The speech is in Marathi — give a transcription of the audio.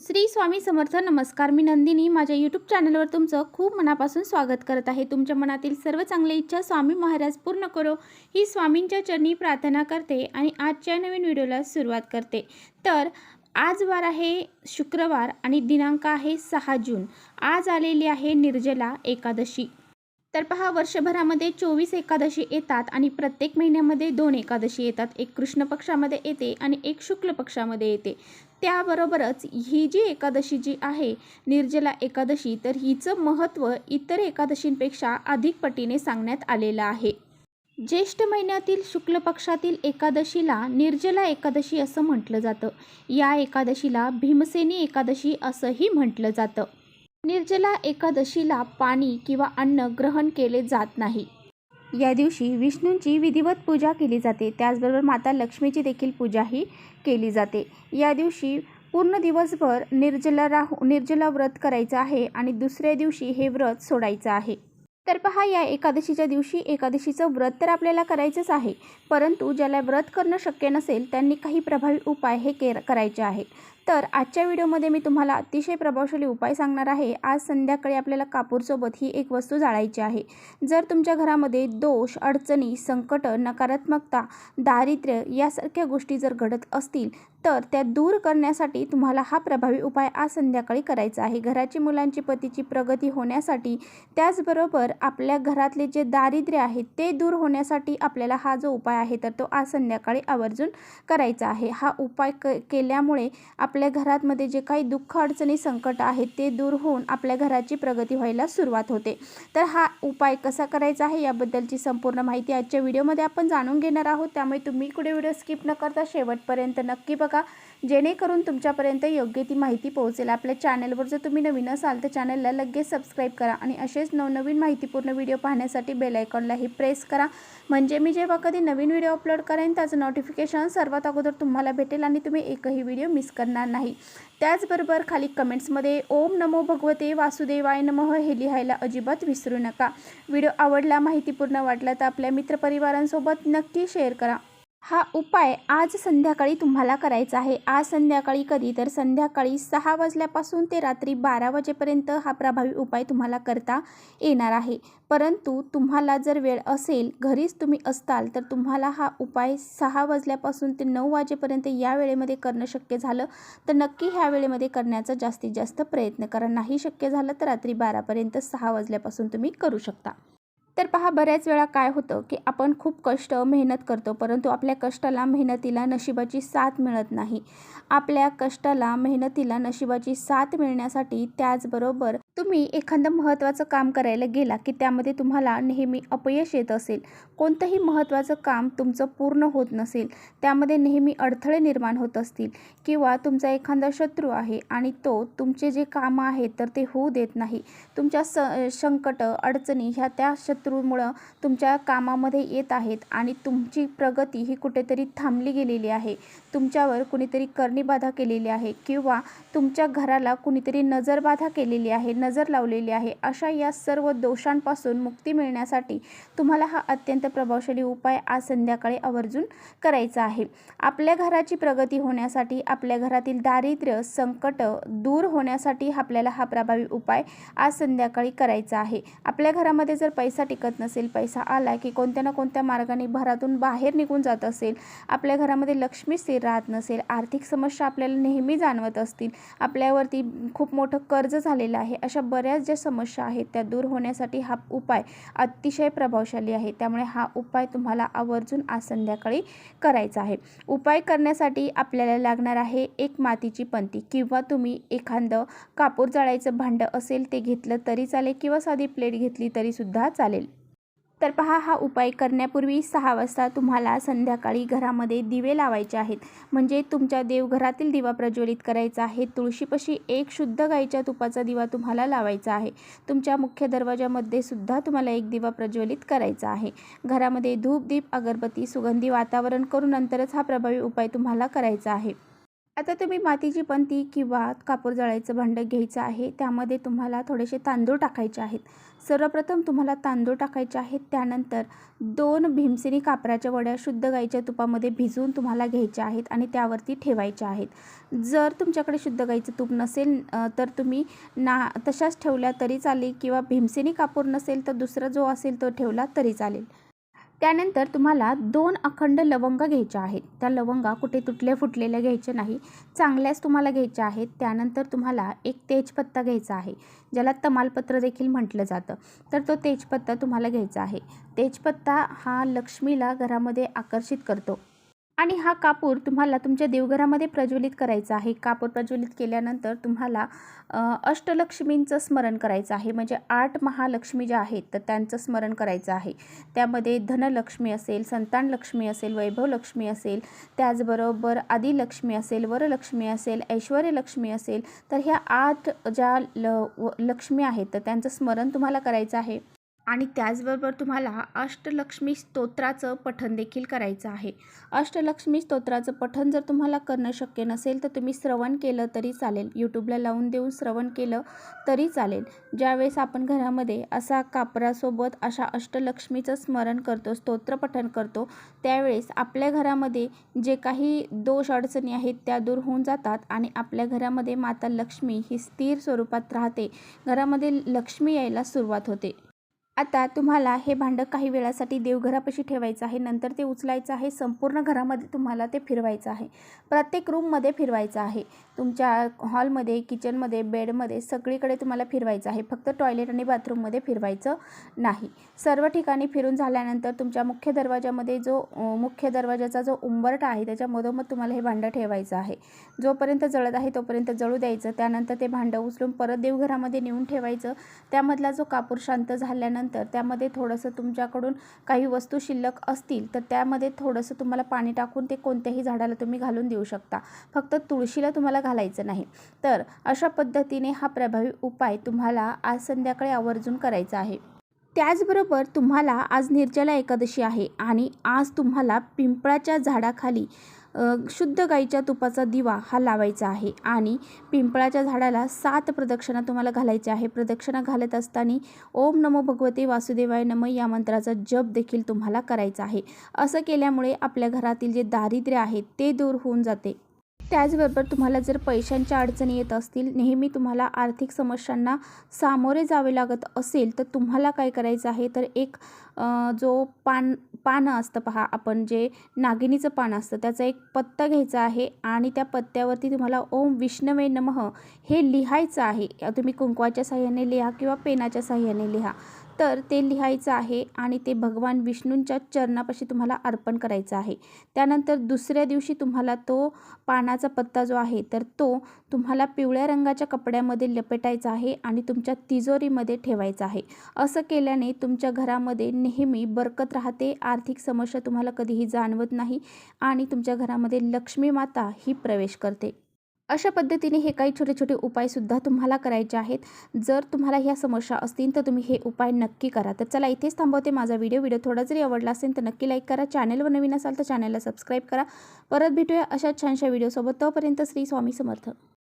श्री स्वामी समर्थ. नमस्कार. मी नंदिनी माझ्या यूट्यूब चॅनलवर तुमचं खूप मनापासून स्वागत करत आहे. तुमच्या मनातील सर्व चांगल्या इच्छा स्वामी महाराज पूर्ण करो ही स्वामींच्या चरणी प्रार्थना करते आणि आजच्या नवीन व्हिडिओला सुरुवात करते. तर आज वार आहे शुक्रवार आणि दिनांक आहे 6 जून. आज आलेली आहे निर्जला एकादशी. तर पहा, वर्षभरामध्ये 24 एकादशी येतात आणि प्रत्येक महिन्यामध्ये 2 एकादशी येतात. एक कृष्ण पक्षामध्ये येते आणि एक शुक्ल पक्षामध्ये येते. त्याबरोबरच ही जी एकादशी जी आहे निर्जला एकादशी, तर हिचं महत्त्व इतर एकादशींपेक्षा अधिक पटीने सांगण्यात आलेलं आहे. ज्येष्ठ महिन्यातील शुक्ल पक्षातील एकादशीला निर्जला एकादशी असं म्हटलं जातं. या एकादशीला भीमसेनी एकादशी असंही म्हटलं जातं. निर्जला एकादशीला पाणी किंवा अन्न ग्रहण केले जात नाही. या दिवशी विष्णूंची विधिवत पूजा केली जाते. त्याचबरोबर माता लक्ष्मीची देखील पूजाही केली जाते. या दिवशी पूर्ण दिवसभर निर्जला व्रत करायचं आहे आणि दुसऱ्या दिवशी हे व्रत सोडायचं आहे. तर पहा, या एकादशीच्या दिवशी एकादशीचं व्रत तर आपल्याला करायचंच आहे, परंतु ज्याला व्रत करणं शक्य नसेल त्यांनी काही प्रभावी उपाय हे करायचे आहेत. तर आजच्या व्हिडिओमध्ये मी तुम्हाला अतिशय प्रभावशाली उपाय सांगणार आहे. आज संध्याकाळी आपल्याला कापूरसोबत ही एक वस्तू जाळायची आहे. जर तुमच्या घरामध्ये दोष, अडचणी, संकट, नकारात्मकता, दारिद्र्य यासारख्या गोष्टी जर घडत असतील तर त्या दूर करण्यासाठी तुम्हाला हा प्रभावी उपाय आज संध्याकाळी करायचा आहे. घराची, मुलांची, पतीची प्रगती होण्यासाठी, त्याचबरोबर आपल्या घरातले जे दारिद्र्य आहे ते दूर होण्यासाठी आपल्याला हा जो उपाय आहे तर तो आज संध्याकाळी आवर्जून करायचा आहे. हा उपाय केल्यामुळे आपल्या घरामध्ये जे काही दुःख, अडचणी, संकट आहेत ते दूर होऊन आपल्या घराची प्रगती व्हायला सुरुवात होते. तर हा उपाय कसा करायचा आहे याबद्दलची संपूर्ण माहिती आजच्या व्हिडिओमध्ये आपण जाणून घेणार आहोत. त्यामुळे तुम्ही कुठे व्हिडिओ स्किप न करता शेवटपर्यंत नक्की बघा, जेणेकरून तुमच्यापर्यंत योग्य ती माहिती पोहोचेल. आपल्या चॅनलवर जर तुम्ही नवीन असाल तर चॅनलला लगेच सबस्क्राईब करा आणि असेच नवनवीन माहितीपूर्ण व्हिडिओ पाहण्यासाठी बेल आयकॉनलाही प्रेस करा, म्हणजे मी जेव्हा कधी नवीन व्हिडिओ अपलोड करेन त्याचं नोटिफिकेशन सर्वात अगोदर तुम्हाला भेटेल आणि तुम्ही एकही व्हिडिओ मिस करणार नाही. त्याचबरोबर खाली कमेंट्समध्ये ओम नमो भगवते वासुदेवाय नमः हे लिहायला अजिबात विसरू नका. व्हिडिओ आवडला, माहितीपूर्ण वाटला तर आपल्या मित्रपरिवारांसोबत नक्की शेअर करा. हा उपाय आज संध्याकाळी तुम्हाला करायचा आहे. आज संध्याकाळी कधी, तर संध्याकाळी 6 वाजल्यापासून ते रात्री 12 वाजेपर्यंत हा प्रभावी उपाय तुम्हाला करता येणार आहे. परंतु तुम्हाला जर वेळ असेल, घरीच तुम्ही असताल, तर तुम्हाला हा उपाय 6 वाजल्यापासून ते 9 वाजेपर्यंत या वेळेमध्ये करणं शक्य झालं तर नक्की ह्या वेळेमध्ये करण्याचा जास्तीत जास्त प्रयत्न करा. नाही शक्य झालं तर रात्री 12पर्यंत 6 वाजल्यापासून तुम्ही करू शकता. तर पहा, बऱ्याच वेळा काय होतं की आपण खूप कष्ट, मेहनत करतो, परंतु आपल्या कष्टाला, मेहनतीला नशिबाची साथ मिळत नाही. आपल्या कष्टाला, मेहनतीला नशिबाची साथ मिळण्यासाठी, त्याचबरोबर तुम्ही एखादं महत्त्वाचं काम करायला गेला की त्यामध्ये तुम्हाला नेहमी अपयश येत असेल, कोणतंही महत्त्वाचं काम तुमचं पूर्ण होत नसेल, त्यामध्ये नेहमी अडथळे निर्माण होत असतील, किंवा तुमचा एखादा शत्रू आहे आणि तो तुमचे जे कामं आहेत तर ते होऊ देत नाही, तुमच्या संकट, अडचणी ह्या त्या शत्रूमुळं तुमच्या कामामध्ये येत आहेत आणि तुमची प्रगती ही कुठेतरी थांबली गेलेली आहे, तुमच्यावर कुणीतरी करणीबाधा केलेली आहे, किंवा तुमच्या घराला कुणीतरी नजरबाधा केलेली आहे, नजर लावलेली आहे, अशा या सर्व दोषांपासून मुक्ती मिळण्यासाठी तुम्हाला हा अत्यंत प्रभावशाली उपाय आज संध्याकाळी आवर्जून करायचा आहे. आपल्या घराची प्रगती होण्यासाठी, आपल्या घरातील दारिद्र्य, संकट दूर होण्यासाठी आपल्याला हा प्रभावी उपाय आज संध्याकाळी करायचा आहे. आपल्या घरामध्ये जर पैसा टिकत नसेल, पैसा आला की कोणत्या ना कोणत्या मार्गाने घरातून बाहेर निघून जात असेल, आपल्या घरामध्ये लक्ष्मी स्थिर राहत नसेल, आर्थिक समस्या आपल्याला नेहमी जाणवत असतील, आपल्यावरती खूप मोठं कर्ज झालेलं आहे, अशा बऱ्याच ज्या समस्या आहेत त्या दूर होण्यासाठी हा उपाय अतिशय प्रभावशाली आहे. त्यामुळे हा उपाय तुम्हाला आवर्जून आज संध्याकाळी करायचा आहे. उपाय करण्यासाठी आपल्याला लागणार आहे एक मातीची पंती, किंवा तुम्ही एखादं कापूर जाळायचं भांडं असेल ते घेतलं तरी चालेल, किंवा साधी प्लेट घेतली तरी सुद्धा चालेल. तर पहा, हा उपाय करण्यापूर्वी 6 वाजता तुम्हाला संध्याकाळी घरामध्ये दिवे लावायचे आहेत, म्हणजे तुमच्या देवघरातील दिवा प्रज्वलित करायचा आहे. तुळशीपाशी एक शुद्ध गाईच्या तुपाचा दिवा तुम्हाला लावायचा आहे. तुमच्या मुख्य दरवाजामध्ये सुद्धा तुम्हाला एक दिवा प्रज्वलित करायचा आहे. घरामध्ये धूप, दीप, अगरबत्ती, सुगंधी वातावरण करून नंतरच हा प्रभावी उपाय तुम्हाला करायचा आहे. आता तुम्ही मातीची पणती किंवा कापूर जळायचं भांडं घ्यायचं आहे. त्यामध्ये तुम्हाला थोडेसे तांदूळ टाकायचे आहेत. सर्वप्रथम तुम्हाला तांदूळ टाकायचे आहेत. त्यानंतर 2 भीमसेनी कापराच्या वड्या शुद्ध गाईच्या तुपामध्ये भिजवून तुम्हाला घ्यायच्या आहेत आणि त्यावरती ठेवायच्या आहेत. जर तुमच्याकडे शुद्ध गाईचं तूप नसेल तर तुम्ही तशाच ठेवल्या तरी चालेल किंवा भीमसेनी कापूर नसेल तर दुसरा जो असेल तो ठेवला तरी चालेल. त्यानंतर तुम्हाला 2 अखंड लवंगा घ्यायच्या आहेत. त्या लवंगा कुठे तुटल्या फुटलेल्या घ्यायच्या नाही, चांगल्याच तुम्हाला घ्यायच्या आहेत. त्यानंतर तुम्हाला एक तेजपत्ता घ्यायचा आहे, ज्याला तमालपत्र देखील म्हटलं जातं. तर तो तेजपत्ता तुम्हाला घ्यायचा आहे. तेजपत्ता हा लक्ष्मीला घरामध्ये आकर्षित करतो. आणि हा कापूर तुम्हाला तुमच्या देवघरामध्ये प्रज्वलित करायचा आहे. कापूर प्रज्वलित केल्यानंतर तुम्हाला अष्टलक्ष्मींचं स्मरण करायचं आहे. म्हणजे 8 महालक्ष्मी ज्या आहेत तर त्यांचं स्मरण करायचं आहे. त्यामध्ये धनलक्ष्मी असेल, संतानलक्ष्मी असेल, वैभवलक्ष्मी असेल, त्याचबरोबर आदिलक्ष्मी असेल, वरलक्ष्मी असेल, ऐश्वर्यलक्ष्मी असेल. तर ह्या 8 ज्या लक्ष्मी आहेत तर त्यांचं स्मरण तुम्हाला करायचं आहे. आणि त्याचबरोबर तुम्हाला अष्टलक्ष्मी स्तोत्राचं पठण देखील करायचं आहे. अष्टलक्ष्मी स्तोत्राचं पठण जर तुम्हाला करणं शक्य नसेल तर तुम्ही श्रवण केलं तरी चालेल. यूट्यूबला लावून देऊन श्रवण केलं तरी चालेल. ज्यावेळेस आपण घरामध्ये असा कापरासोबत अशा अष्टलक्ष्मीचं स्मरण करतो, स्तोत्रपठण करतो, त्यावेळेस आपल्या घरामध्ये जे काही दोष अडचणी आहेत त्या दूर होऊन जातात आणि आपल्या घरामध्ये माता लक्ष्मी ही स्थिर स्वरूपात राहते. घरामध्ये लक्ष्मी यायला सुरुवात होते. आता तुम्हाला हे भांडं काही वेळासाठी देवघरापाशी ठेवायचं आहे. नंतर ते उचलायचं आहे. संपूर्ण घरामध्ये तुम्हाला ते फिरवायचं आहे. प्रत्येक रूममध्ये फिरवायचं आहे. तुमच्या हॉलमध्ये, किचनमध्ये, बेडमध्ये सगळीकडे तुम्हाला फिरवायचं आहे. फक्त टॉयलेट आणि बाथरूममध्ये फिरवायचं नाही. सर्व ठिकाणी फिरून झाल्यानंतर तुमच्या मुख्य दरवाजाचा जो उंबरठा आहे त्याच्या मधोमध तुम्हाला हे भांडं ठेवायचं आहे. जोपर्यंत जळत आहे तोपर्यंत जळू द्यायचं. त्यानंतर ते भांडं उचलून परत देवघरामध्ये नेऊन ठेवायचं. त्यामधला जो कापूर शांत झाल्यानंतर त्यामध्ये थोडंसं तुमच्याकडून काही वस्तू शिल्लक असतील तर त्यामध्ये थोडंसं तुम्हाला पाणी टाकून ते कोणत्याही झाडाला तुम्ही घालून देऊ शकता. फक्त तुळशीला तुम्हाला घालायचं नाही. तर अशा पद्धतीने हा प्रभावी उपाय तुम्हाला आज संध्याकाळी आवर्जून करायचा आहे. त्याचबरोबर तुम्हाला आज निर्जला एकादशी आहे आणि आज तुम्हाला पिंपळाच्या झाडाखाली शुद्ध गाईच्या तुपाचा दिवा हा लावायचा आहे आणि पिंपळाच्या झाडाला 7 प्रदक्षिणा तुम्हाला घालायच्या आहे. प्रदक्षिणा घालत असताना ओम नमो भगवते वासुदेवाय नमः या मंत्राचा जप देखील तुम्हाला करायचा आहे. असं केल्यामुळे आपल्या घरातील जे दारिद्र्य आहे ते दूर होऊन जाते. त्याचबरोबर तुम्हाला जर पैशांच्या अडचणी येत असतील, नेहमी तुम्हाला आर्थिक समस्यांना सामोरे जावे लागत असेल तर तुम्हाला काय करायचं आहे तर एक जो पानं असतं पहा, आपण जे नागिनीचं पान असतं त्याचा एक पत्ता घ्यायचा आहे आणि त्या पत्त्यावरती तुम्हाला ओम विष्णवे नमः हे लिहायचं आहे. तुम्ही कुंकवाच्या साह्याने लिहा किंवा पेनाच्या साह्याने लिहा. तर ते लिहायचं आहे आणि ते भगवान विष्णूंच्या चरणापाशी तुम्हाला अर्पण करायचं आहे. त्यानंतर दुसऱ्या दिवशी तुम्हाला तो पानाचा पत्ता जो आहे तर तो तुम्हाला पिवळ्या रंगाच्या कपड्यामध्ये लपेटायचा आहे आणि तुमच्या तिजोरीमध्ये ठेवायचा आहे. असं केल्याने तुमच्या घरामध्ये नेहमी बरकत राहते. आर्थिक समस्या तुम्हाला कधीही जाणवत नाही आणि तुमच्या घरामध्ये लक्ष्मी माता ही प्रवेश करते. अशा पद्धतीने हे काही छोटे छोटे उपायसुद्धा तुम्हाला करायचे आहेत. जर तुम्हाला ह्या समस्या असतील तर तुम्ही हे उपाय नक्की करा. तर चला इथेच थांबवते माझा व्हिडिओ थोडा जरी आवडला असेल तर नक्की लाईक करा. चॅनलवर नवीन असाल तर चॅनलला सबस्क्राईब करा. परत भेटूया अशा छानशा व्हिडिओसोबत. तोपर्यंत श्री स्वामी समर्थ.